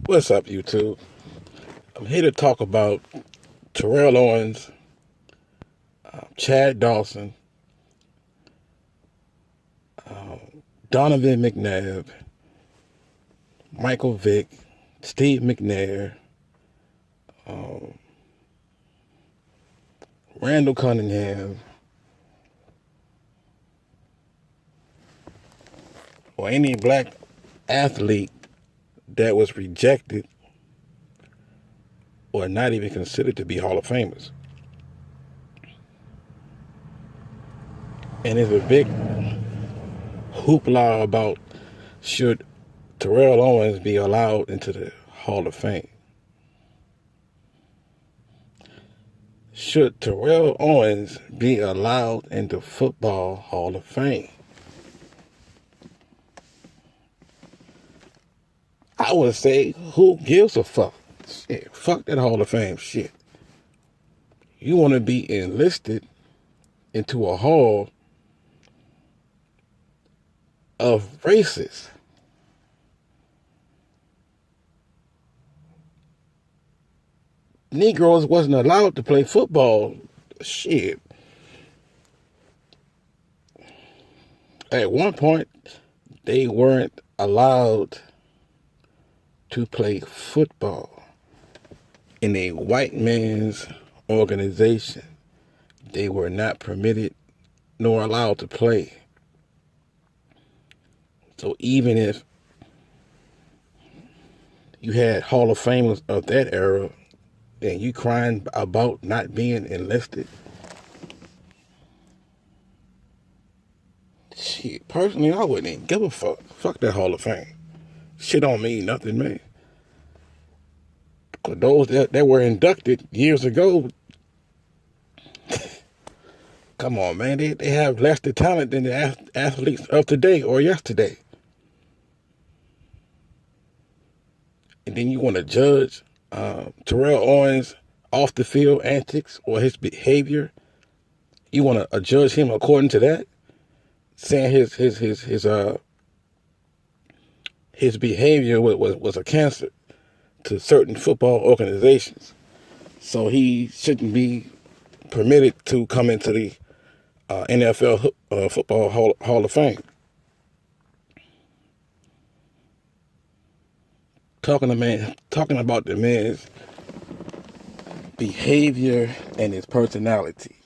What's up, YouTube? I'm here to talk about Terell Owens, Chad Dawson, Donovan McNabb, Michael Vick, Steve McNair, Randall Cunningham, or any black athlete that was rejected or not even considered to be Hall of Famers. And there's a big hoopla about should Terell Owens be allowed into the Hall of Fame. Should Terell Owens be allowed into Football Hall of Fame? I would say, who gives a fuck? Shit, fuck that Hall of Fame shit. You want to be enlisted into a hall of racists. Negroes wasn't allowed to play football. Shit. At one point, they weren't allowed to play football in a white man's organization. They were not permitted nor allowed to play. So even if you had Hall of Famers of that era and you crying about not being enlisted, shit, personally, I wouldn't even give a fuck. Fuck that Hall of Fame. Shit don't mean nothing, man. For those that were inducted years ago, come on, man, they have less the talent than the athletes of today or yesterday. And then you want to judge Terell Owens off the field antics or his behavior. You want to judge him according to that, saying his behavior was a cancer to certain football organizations, so he shouldn't be permitted to come into the NFL Football Hall of Fame. Talking about the man's behavior and his personality.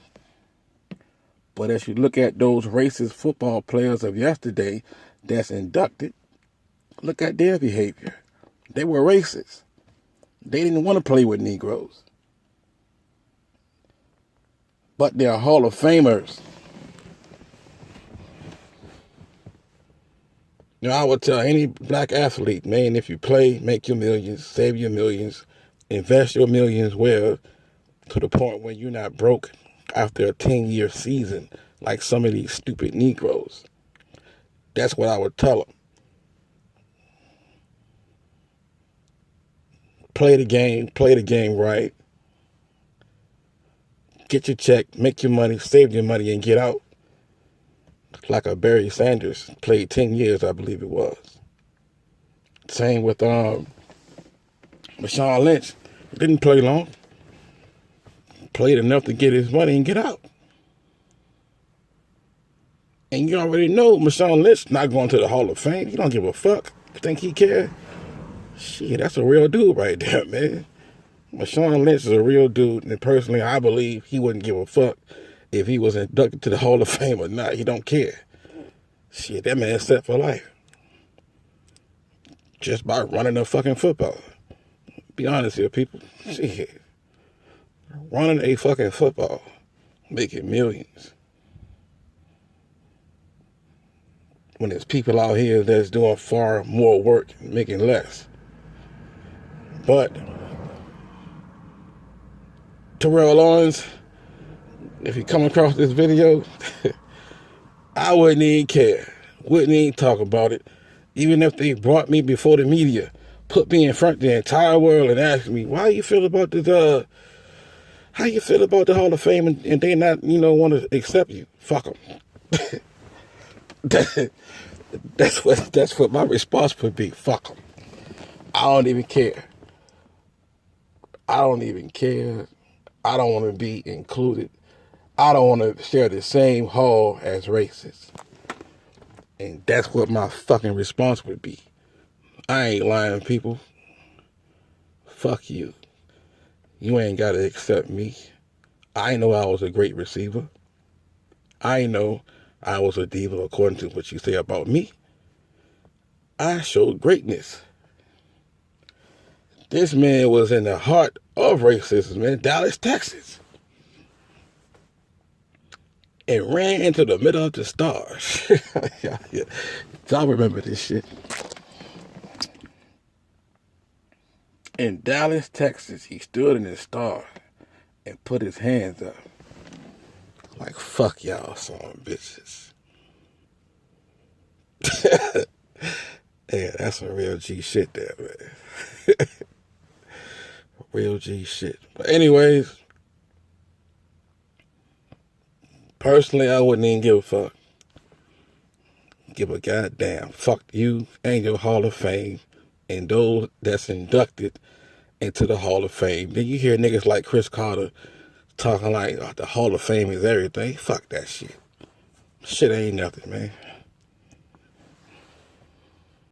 But as you look at those racist football players of yesterday that's inducted, look at their behavior. They were racist. They didn't want to play with Negroes. But they're Hall of Famers. You know, I would tell any black athlete, man, if you play, make your millions, save your millions, invest your millions well, to the point where you're not broke after a 10-year season like some of these stupid Negroes. That's what I would tell them. Play the game right. Get your check, make your money, save your money, and get out. Like a Barry Sanders played 10 years, I believe it was. Same with Marshawn Lynch. Didn't play long. Played enough to get his money and get out. And you already know Marshawn Lynch not going to the Hall of Fame. He don't give a fuck. Think he care? Shit, that's a real dude right there, man. Marshawn Lynch is a real dude, and personally, I believe he wouldn't give a fuck if he was inducted to the Hall of Fame or not. He don't care. Shit, that man's set for life. Just by running a fucking football. Be honest here, people. Shit. Running a fucking football. Making millions. When there's people out here that's doing far more work, making less. But Terell Owens, if you come across this video, I wouldn't even care. Wouldn't even talk about it. Even if they brought me before the media, put me in front of the entire world and asked me, how you feel about the Hall of Fame and they not, want to accept you? Fuck them. That's what my response would be. Fuck them. I don't even care. I don't even care. I don't want to be included. I don't want to share the same hall as racists. And that's what my fucking response would be. I ain't lying, people. Fuck you. You ain't got to accept me. I know I was a great receiver. I know I was a diva according to what you say about me. I showed greatness. This man was in the heart of racism in Dallas, Texas. And ran into the middle of the stars. Y'all remember this shit. In Dallas, Texas, he stood in the stars and put his hands up. Like, fuck y'all, son bitches. Yeah, that's some real G shit there, man. Real G shit. But anyways, personally, I wouldn't even give a fuck. Give a goddamn. Fuck you and your Hall of Fame and those that's inducted into the Hall of Fame. Then you hear niggas like Chris Carter talking like the Hall of Fame is everything. Fuck that shit. Shit ain't nothing, man.